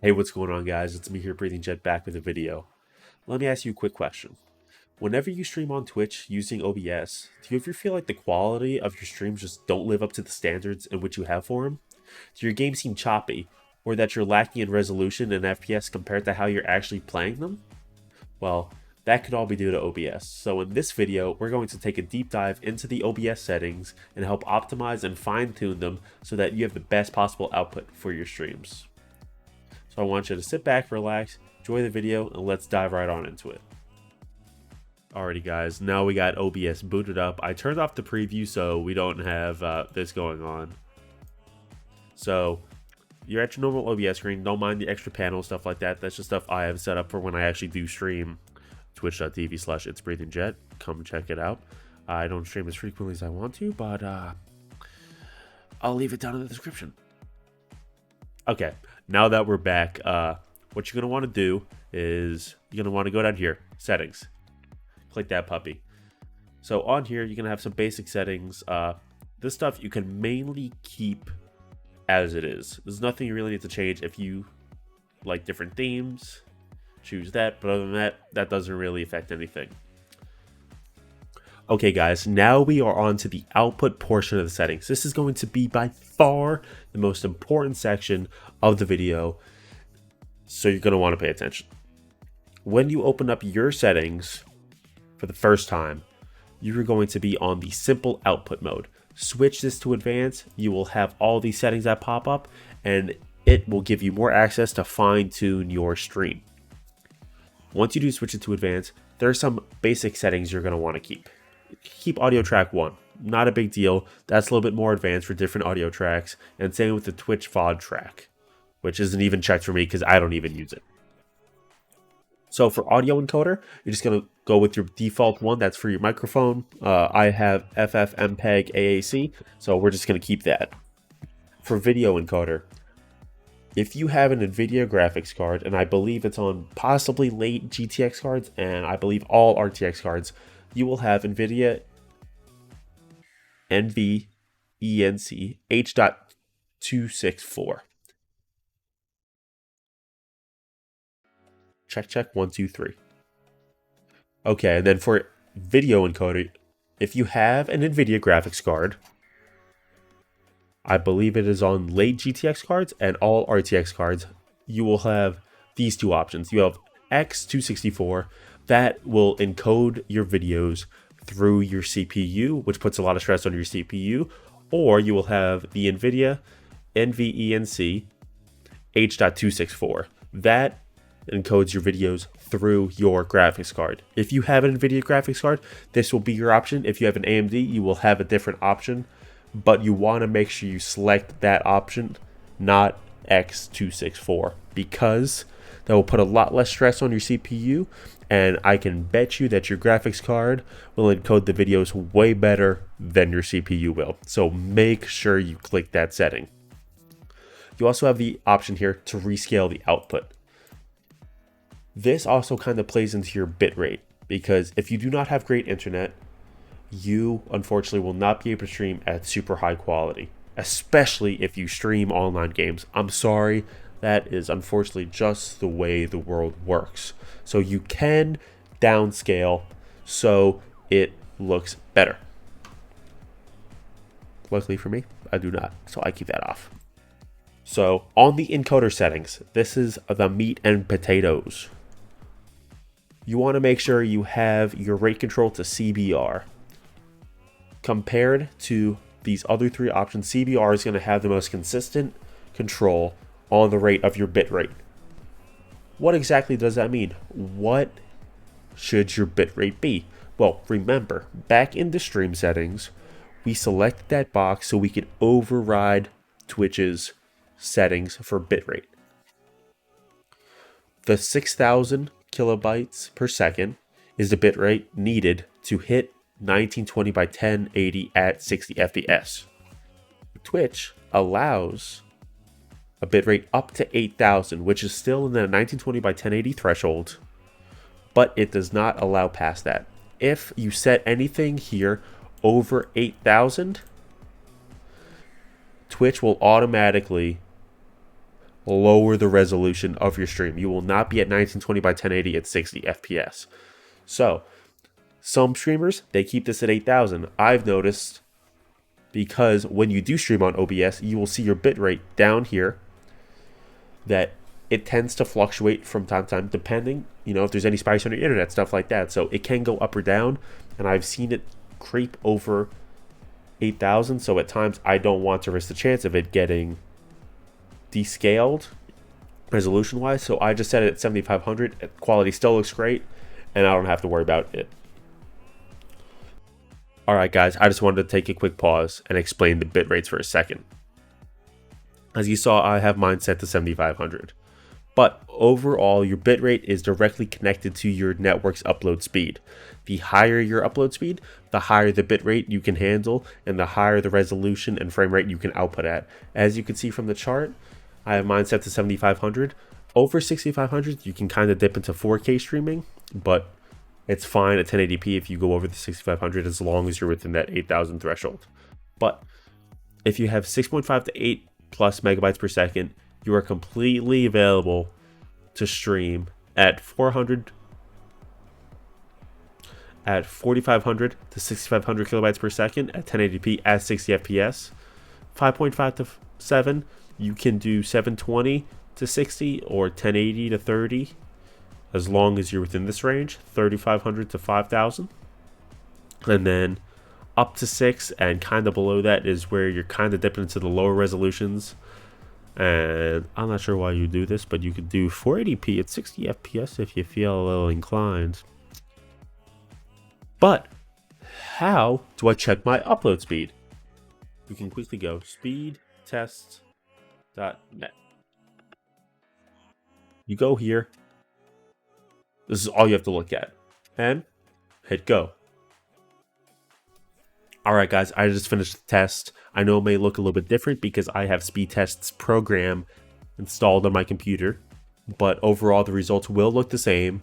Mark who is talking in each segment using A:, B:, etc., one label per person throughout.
A: Hey, what's going on, guys? It's me here, Breathing Jet, back with a video. Let me ask you a quick question. Whenever you stream on Twitch using OBS, do you ever feel like the quality of your streams just don't live up to the standards in which you have for them? Do your games seem choppy, or that you're lacking in resolution and FPS compared to how you're actually playing them? Well, that could all be due to OBS. So in this video, we're going to take a deep dive into the OBS settings and help optimize and fine-tune them so that you have the best possible output for your streams. So I want you to sit back, relax, enjoy the video, and let's dive right on into it. Alrighty guys, now we got OBS booted up. I turned off the preview so we don't have this going on. So you're at your normal OBS screen. Don't mind the extra panel, stuff like that. That's just stuff I have set up for when I actually do stream. Twitch.tv/itsbreathingjet. Come check it out. I don't stream as frequently as I want to, but I'll leave it down in the description. Okay, now that we're back, what you're going to want to do is you're going to want to go down here, settings. Click that puppy. So on here, you're going to have some basic settings. This stuff you can mainly keep as it is. There's nothing you really need to change. If you like different themes, choose that. But other than that, that doesn't really affect anything. Okay guys, now we are on to the output portion of the settings. This is going to be by far the most important section of the video, so you're going to want to pay attention. When you open up your settings for the first time, you're going to be on the simple output mode. Switch this to advanced, you will have all these settings that pop up, and it will give you more access to fine-tune your stream. Once you do switch it to advanced, there are some basic settings you're going to want to keep. Keep audio track 1. Not a big deal. That's a little bit more advanced for different audio tracks. And same with the Twitch VOD track, which isn't even checked for me because I don't even use it. So for audio encoder, you're just going to go with your default one. That's for your microphone. I have FF MPEG AAC, so we're just going to keep that. For video encoder, if you have an NVIDIA graphics card, and I believe it's on possibly late GTX cards, and I believe all RTX cards, you will have NVIDIA NVENC H.264. Check, 1, 2, 3. Okay, and then for video encoder, if you have an NVIDIA graphics card, I believe it is on late GTX cards and all RTX cards, you will have these two options. You have X264, that will encode your videos through your CPU, which puts a lot of stress on your CPU, or you will have the NVIDIA NVENC H.264. That encodes your videos through your graphics card. If you have an NVIDIA graphics card, this will be your option. If you have an AMD, you will have a different option, but you want to make sure you select that option, not X264, because that will put a lot less stress on your CPU, and I can bet you that your graphics card will encode the videos way better than your CPU will. So make sure you click that setting. You also have the option here to rescale the output. This also kind of plays into your bitrate, because if you do not have great internet, you unfortunately will not be able to stream at super high quality, especially if you stream online games. I'm sorry, that is unfortunately just the way the world works. So you can downscale so it looks better. Luckily for me, I do not, so I keep that off. So on the encoder settings, this is the meat and potatoes. You want to make sure you have your rate control to CBR. Compared to these other three options, CBR is going to have the most consistent control on the rate of your bit rate. What exactly does that mean? What should your bit rate be? Well, remember, back in the stream settings, we selected that box so we could override Twitch's settings for bitrate. The 6,000 kilobytes per second is the bitrate needed to hit 1920 by 1080 at 60 FPS. Twitch allows a bitrate up to 8,000, which is still in the 1920 by 1080 threshold, but it does not allow past that. If you set anything here over 8,000, Twitch will automatically lower the resolution of your stream. You will not be at 1920 by 1080 at 60 FPS. So, some streamers, they keep this at 8,000. I've noticed, because when you do stream on OBS, you will see your bitrate down here, that it tends to fluctuate from time to time depending, if there's any spikes on your internet, stuff like that. So it can go up or down, and I've seen it creep over 8,000. So at times I don't want to risk the chance of it getting descaled resolution wise. So I just set it at 7500. Quality still looks great, and I don't have to worry about it. Alright guys, I just wanted to take a quick pause and explain the bit rates for a second. As you saw, I have mine set to 7500. But overall, your bitrate is directly connected to your network's upload speed. The higher your upload speed, the higher the bitrate you can handle, and the higher the resolution and frame rate you can output at. As you can see from the chart, I have mine set to 7500. Over 6500, you can kind of dip into 4K streaming, but it's fine at 1080p if you go over the 6500 as long as you're within that 8,000 threshold. But if you have 6.5 to 8 plus megabytes per second, you are completely available to stream at 4,500 to 6,500 kilobytes per second at 1080p at 60 FPS. 5.5 to 7, you can do 720 to 60 or 1080 to 30, as long as you're within this range. 3,500 to 5,000, and then up to 6 and kind of below that is where you're kind of dipping into the lower resolutions. And I'm not sure why you do this, but you could do 480p at 60 FPS if you feel a little inclined. But how do I check my upload speed? You can quickly go speedtest.net. You go here. This is all you have to look at. And hit go. Alright guys, I just finished the test. I know it may look a little bit different because I have Speedtest's program installed on my computer, but overall the results will look the same.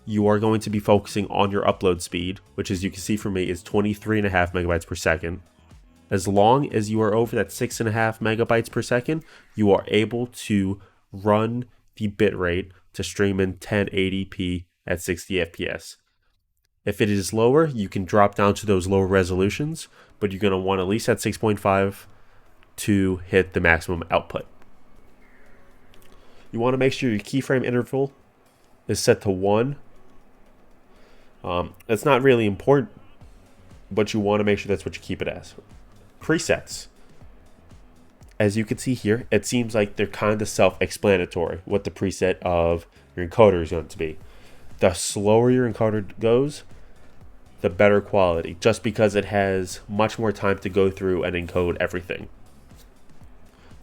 A: You are going to be focusing on your upload speed, which as you can see for me is 23.5 megabytes per second. As long as you are over that 6.5 megabytes per second, you are able to run the bitrate to stream in 1080p at 60 FPS. If it is lower, you can drop down to those lower resolutions, but you're going to want at least at 6.5 to hit the maximum output. You want to make sure your keyframe interval is set to 1. It's not really important, but you want to make sure that's what you keep it as. Presets. As you can see here, it seems like they're kind of self-explanatory what the preset of your encoder is going to be. The slower your encoder goes, the better quality, just because it has much more time to go through and encode everything.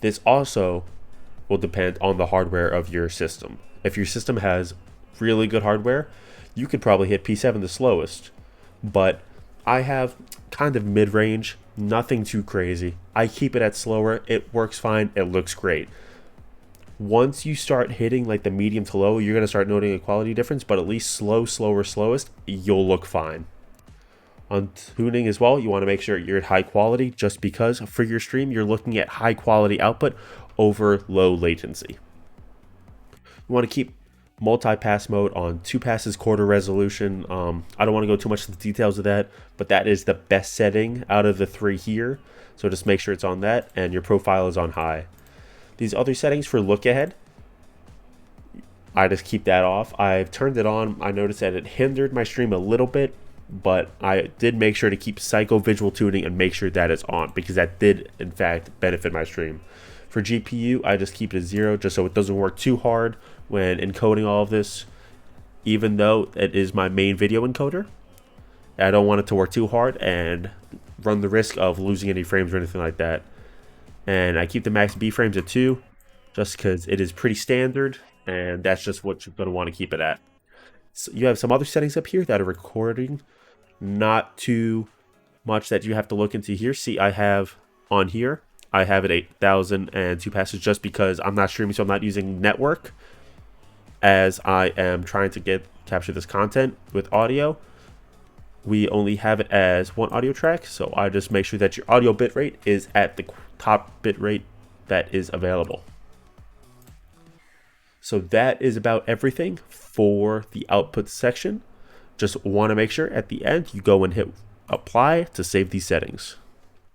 A: This also will depend on the hardware of your system. If your system has really good hardware, you could probably hit P7 the slowest, but I have kind of mid-range, nothing too crazy. I keep it at slower, it works fine, it looks great. Once you start hitting like the medium to low, you're going to start noting a quality difference, but at least slow, slower, slowest, you'll look fine. On tuning as well, you want to make sure you're at high quality, just because for your stream, you're looking at high quality output over low latency. You want to keep multi-pass mode on 2 passes quarter resolution. I don't want to go too much into the details of that, but that is the best setting out of the 3 here. So just make sure it's on that and your profile is on high. These other settings for look ahead, I just keep that off. I've turned it on. I noticed that it hindered my stream a little bit, but I did make sure to keep psycho visual tuning and make sure that it's on, because that did in fact benefit my stream. For GPU, I just keep it at 0 just so it doesn't work too hard when encoding all of this, even though it is my main video encoder. I don't want it to work too hard and run the risk of losing any frames or anything like that. And I keep the max B frames at 2 just because it is pretty standard, and that's just what you're going to want to keep it at. So you have some other settings up here that are recording, not too much that you have to look into here. See, I have on here, I have it 8,002 passes just because I'm not streaming, so I'm not using network, as I am trying to capture this content with audio. We only have it as one audio track, so I just make sure that your audio bitrate is at the top bitrate that is available. So that is about everything for the output section. Just want to make sure at the end you go and hit apply to save these settings.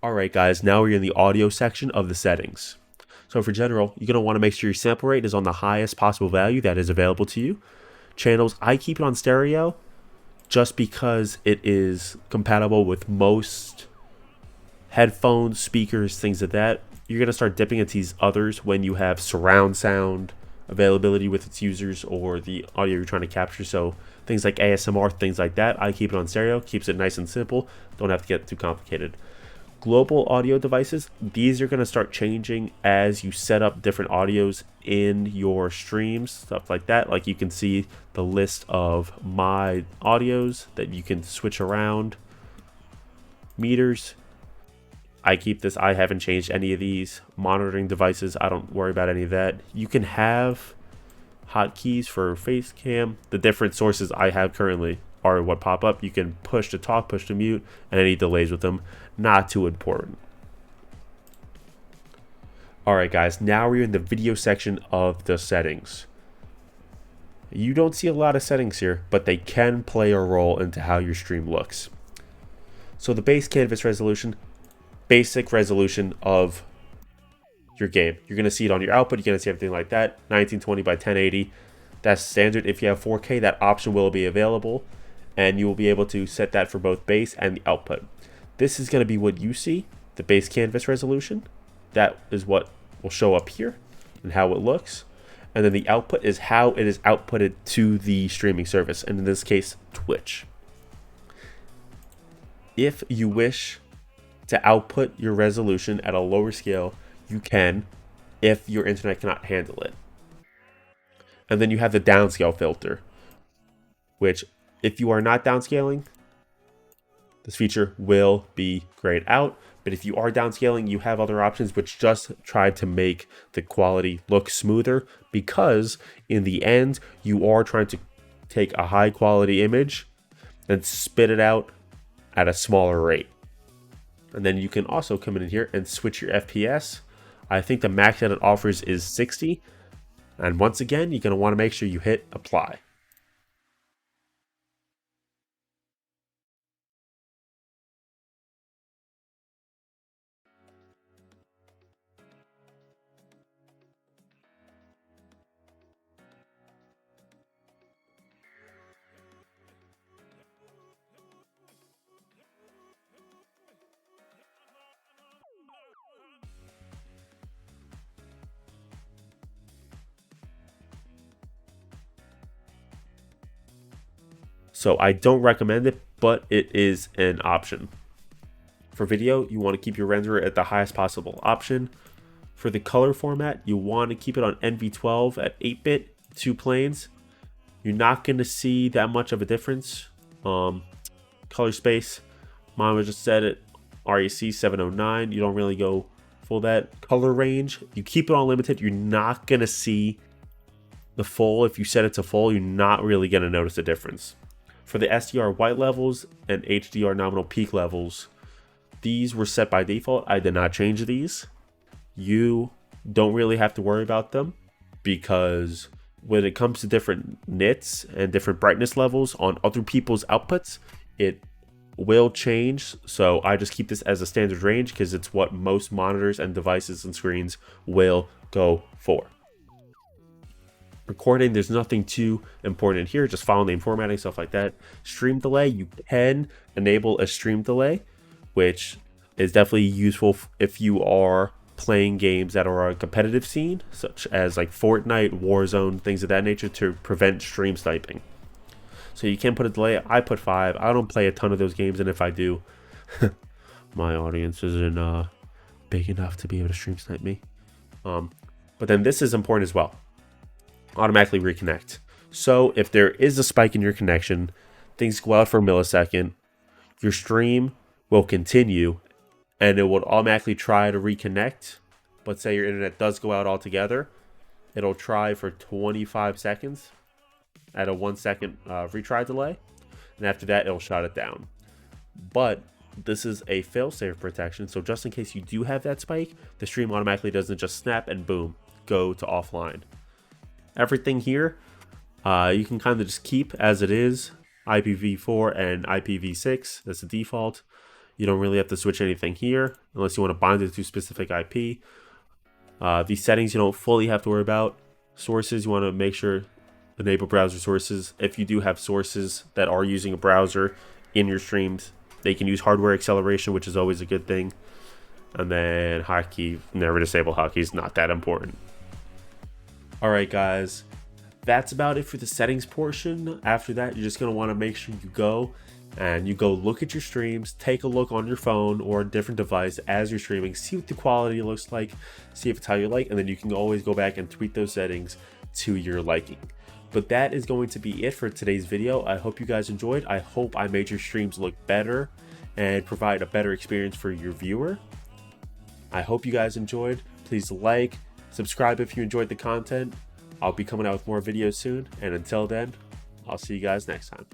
A: Alright guys, now we're in the audio section of the settings. So for general, you're going to want to make sure your sample rate is on the highest possible value that is available to you. Channels, I keep it on stereo just because it is compatible with most headphones, speakers, things like that. You're going to start dipping into these others when you have surround sound availability with its users or the audio you're trying to capture. So things like ASMR, things like that, I keep it on stereo, keeps it nice and simple. Don't have to get too complicated. Global audio devices, these are going to start changing as you set up different audios in your streams, stuff like that. Like you can see the list of my audios that you can switch around. Meters, I keep this. I haven't changed any of these. Monitoring devices, I don't worry about any of that. You can have hotkeys for face cam. The different sources I have currently are what pop up. You can push to talk, push to mute, and any delays with them. Not too important. Alright guys, now we're in the video section of the settings. You don't see a lot of settings here, but they can play a role into how your stream looks. So the base canvas resolution, basic resolution of your game. You're going to see it on your output. You're going to see everything like that. 1920 by 1080. That's standard. If you have 4K, that option will be available, and you will be able to set that for both base and the output. This is going to be what you see, the base canvas resolution. That is what will show up here and how it looks. And then the output is how it is outputted to the streaming service, and in this case, Twitch. If you wish to output your resolution at a lower scale, you can, if your internet cannot handle it. And then you have the downscale filter, which if you are not downscaling, this feature will be grayed out. But if you are downscaling, you have other options which just try to make the quality look smoother, because in the end, you are trying to take a high quality image and spit it out at a smaller rate. And then you can also come in here and switch your FPS. I think the max that it offers is 60. And once again, you're going to want to make sure you hit apply. So I don't recommend it, but it is an option. For video, you want to keep your renderer at the highest possible option. For the color format, you want to keep it on NV12 at 8-bit, 2 planes. You're not going to see that much of a difference. Color space, mine was just set at REC 709. You don't really go full that. Color range, you keep it on limited. You're not going to see the full. If you set it to full, you're not really going to notice a difference. For the SDR white levels and HDR nominal peak levels, these were set by default. I did not change these. You don't really have to worry about them, because when it comes to different nits and different brightness levels on other people's outputs, it will change. So I just keep this as a standard range because it's what most monitors and devices and screens will go for. Recording, there's nothing too important here, just file name formatting, stuff like that. Stream delay, you can enable a stream delay, which is definitely useful if you are playing games that are a competitive scene, such as like Fortnite, Warzone, things of that nature, to prevent stream sniping. So you can put a delay. I put 5. I don't play a ton of those games, and if I do, my audience isn't big enough to be able to stream snipe me. But then this is important as well. Automatically reconnect. So if there is a spike in your connection, things go out for a millisecond, your stream will continue and it will automatically try to reconnect. But say your internet does go out altogether, it'll try for 25 seconds at a 1 second retry delay, and after that it'll shut it down. But this is a failsafe protection, so just in case you do have that spike, the stream automatically doesn't just snap and boom, go to offline. Everything here, you can kind of just keep as it is. IPv4 and IPv6, that's the default. You don't really have to switch anything here unless you want to bind it to a specific IP. These settings you don't fully have to worry about. Sources, you want to make sure enable browser sources. If you do have sources that are using a browser in your streams, they can use hardware acceleration, which is always a good thing. And then hotkey, never disable hotkeys, not that important. Alright guys, that's about it for the settings portion. After that, you're just going to want to make sure you go look at your streams, take a look on your phone or a different device as you're streaming, see what the quality looks like, see if it's how you like, and then you can always go back and tweak those settings to your liking. But that is going to be it for today's video. I hope you guys enjoyed. I hope I made your streams look better and provide a better experience for your viewer. I hope you guys enjoyed. Please like, subscribe if you enjoyed the content. I'll be coming out with more videos soon, and until then, I'll see you guys next time.